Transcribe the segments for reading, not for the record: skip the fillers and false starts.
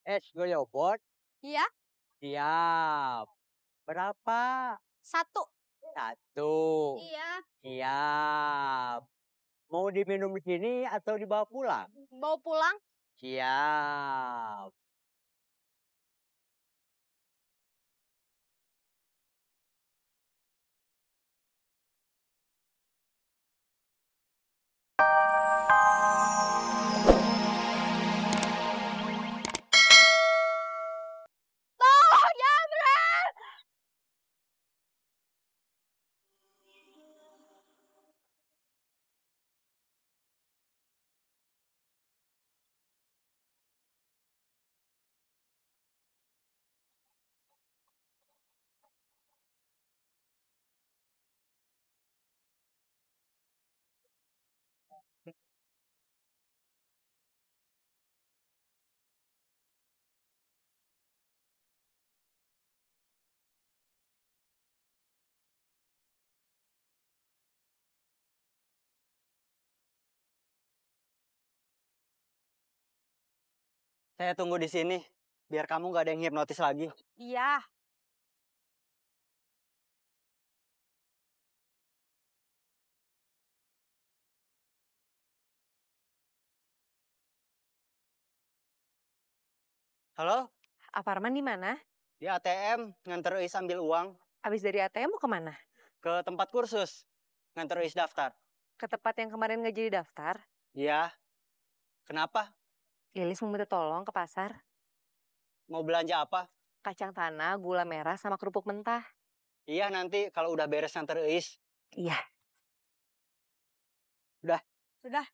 Es goyobot? Iya, Siap. Berapa? 1. 1. Iya, Siap. Mau diminum di sini atau dibawa pulang? bawa pulang. Siap. Tolong, Jamret! Saya tunggu di sini, biar kamu gak ada yang hipnotis lagi. Iya, Halo, Aparman di mana? di ATM, nganter Is ambil uang. Abis dari ATM mau kemana? Ke tempat kursus, nganter Is daftar. Ke tempat yang kemarin nggak jadi daftar. Iya, kenapa? Lilis mau minta tolong ke pasar. Mau belanja apa? Kacang tanah, gula merah, sama kerupuk mentah. Iya, nanti kalau udah beres nganter Is. Iya. Udah. Sudah.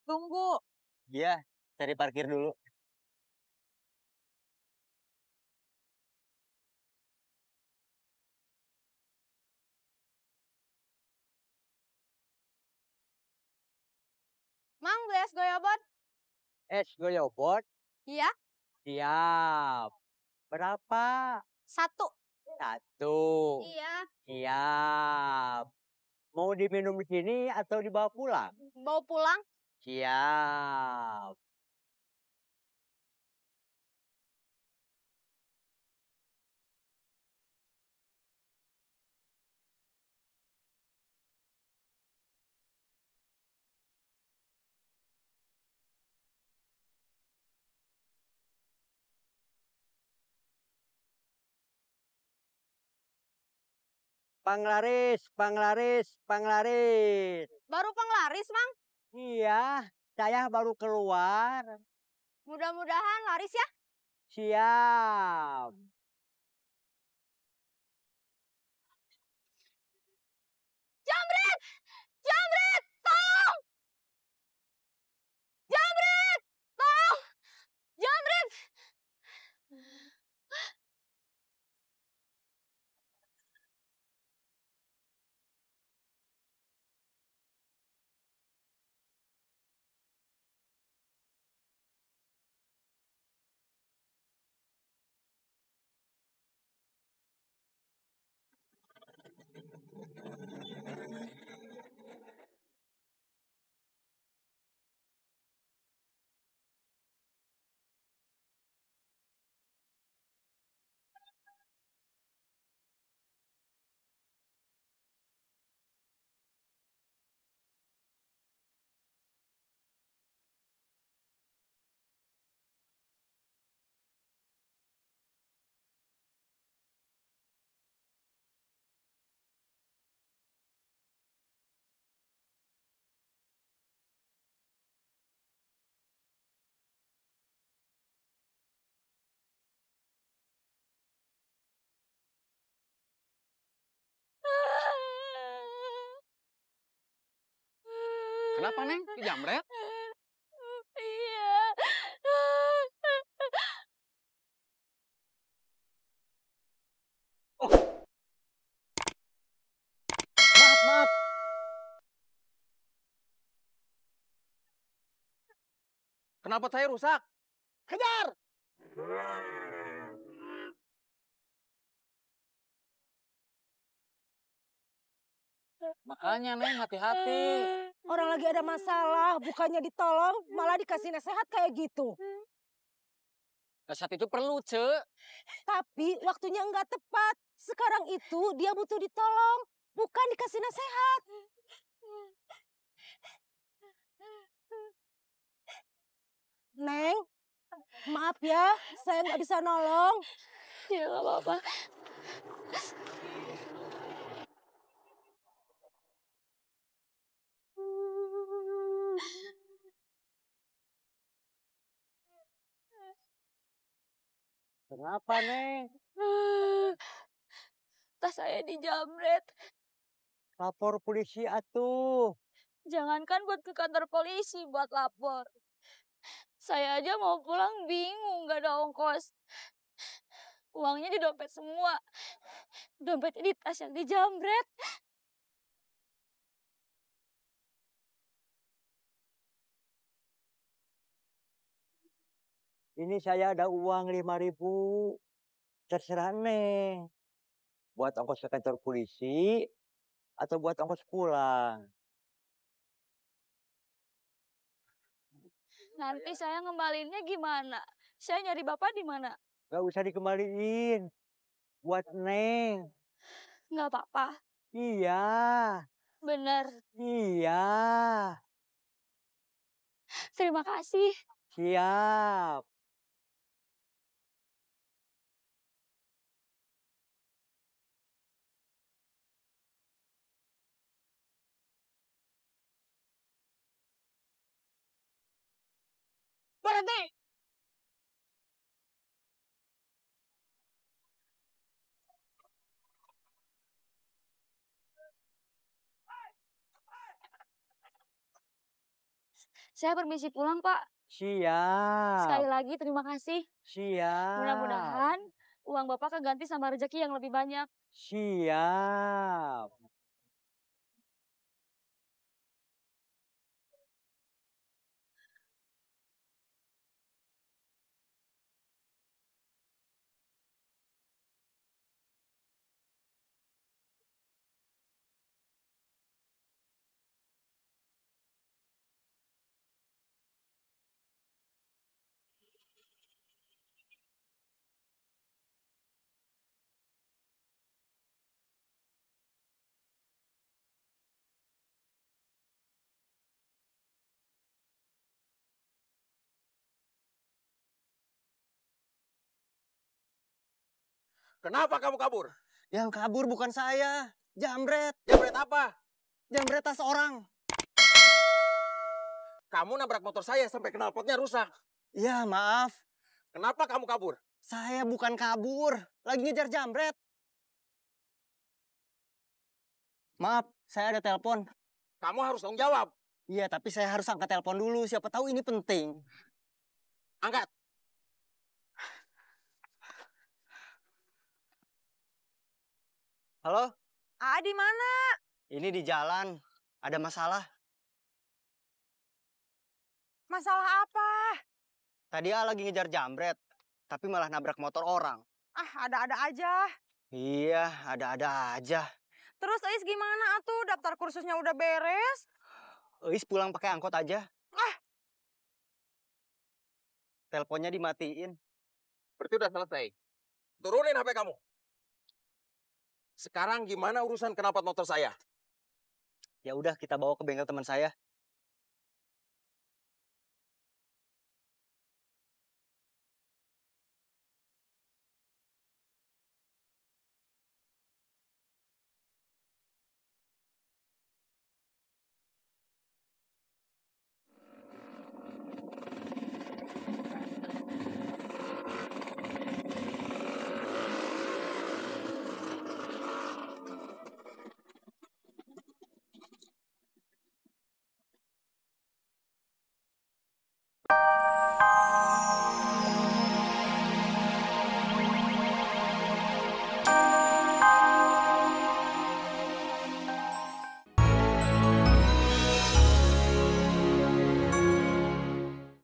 Tunggu. Iya, cari parkir dulu. Mang, beli es goyobot? Es goyobot? Iya, Siap. Berapa? 1. 1. Iya, Siap. Mau diminum di sini atau dibawa pulang? bawa pulang. Siap. Panglaris, panglaris, panglaris. Baru penglaris, Mang. Iya, saya baru keluar. Mudah-mudahan laris ya. Siap. Jamret! Jamret! Tolong! Jamret! Tolong! Jamret! Kenapa, Neng? Dijamret? Iya. Maaf. Kenapa saya rusak? Kejar! Makanya, Neng, hati-hati. Orang lagi ada masalah, bukannya ditolong, malah dikasih nasihat kayak gitu. Nasihat itu perlu, Ce. Tapi waktunya enggak tepat. Sekarang itu dia butuh ditolong, bukan dikasih nasihat. Neng, maaf ya, saya nggak bisa nolong. Ya nggak apa-apa. Kenapa, Neng? Tas saya dijamret. Lapor polisi atuh. Jangankan buat ke kantor polisi, buat lapor. Saya aja mau pulang bingung, gak ada ongkos. Uangnya di dompet semua. Dompetnya di tas yang dijamret. Ini saya ada uang 5.000. Terserah Neng. Buat ongkos ke kantor polisi atau buat ongkos pulang. Nanti saya ngembaliinnya gimana? Saya nyari bapak di mana? Gak usah dikembaliin. Buat Neng. Nggak apa-apa. Iya. Bener. Iya. Terima kasih. Siap. Berhenti. Saya permisi pulang, Pak. Siap. Sekali lagi terima kasih. Siap. Mudah-mudahan uang Bapak keganti sama rezeki yang lebih banyak. Siap. Kenapa kamu kabur? Yang kabur bukan saya. Jamret. Jamret apa? Jamret tas orang. Kamu nabrak motor saya sampai knalpotnya rusak. Ya, maaf. Kenapa kamu kabur? Saya bukan kabur. Lagi ngejar jamret. Maaf, saya ada telepon. Kamu harus tanggung jawab. Iya, tapi saya harus angkat telepon dulu. Siapa tahu ini penting. Angkat. Halo? Di mana? Ini di jalan. Ada masalah. Masalah apa? Tadi lagi ngejar jamret. Tapi malah nabrak motor orang. Ada-ada aja. Iya, ada-ada aja. Terus Ais gimana atuh? Daftar kursusnya udah beres? Eis pulang pakai angkot aja. Teleponnya dimatiin. Berarti udah selesai. Turunin HP kamu. Sekarang gimana urusan knalpot motor saya? Ya udah, kita bawa ke bengkel teman saya.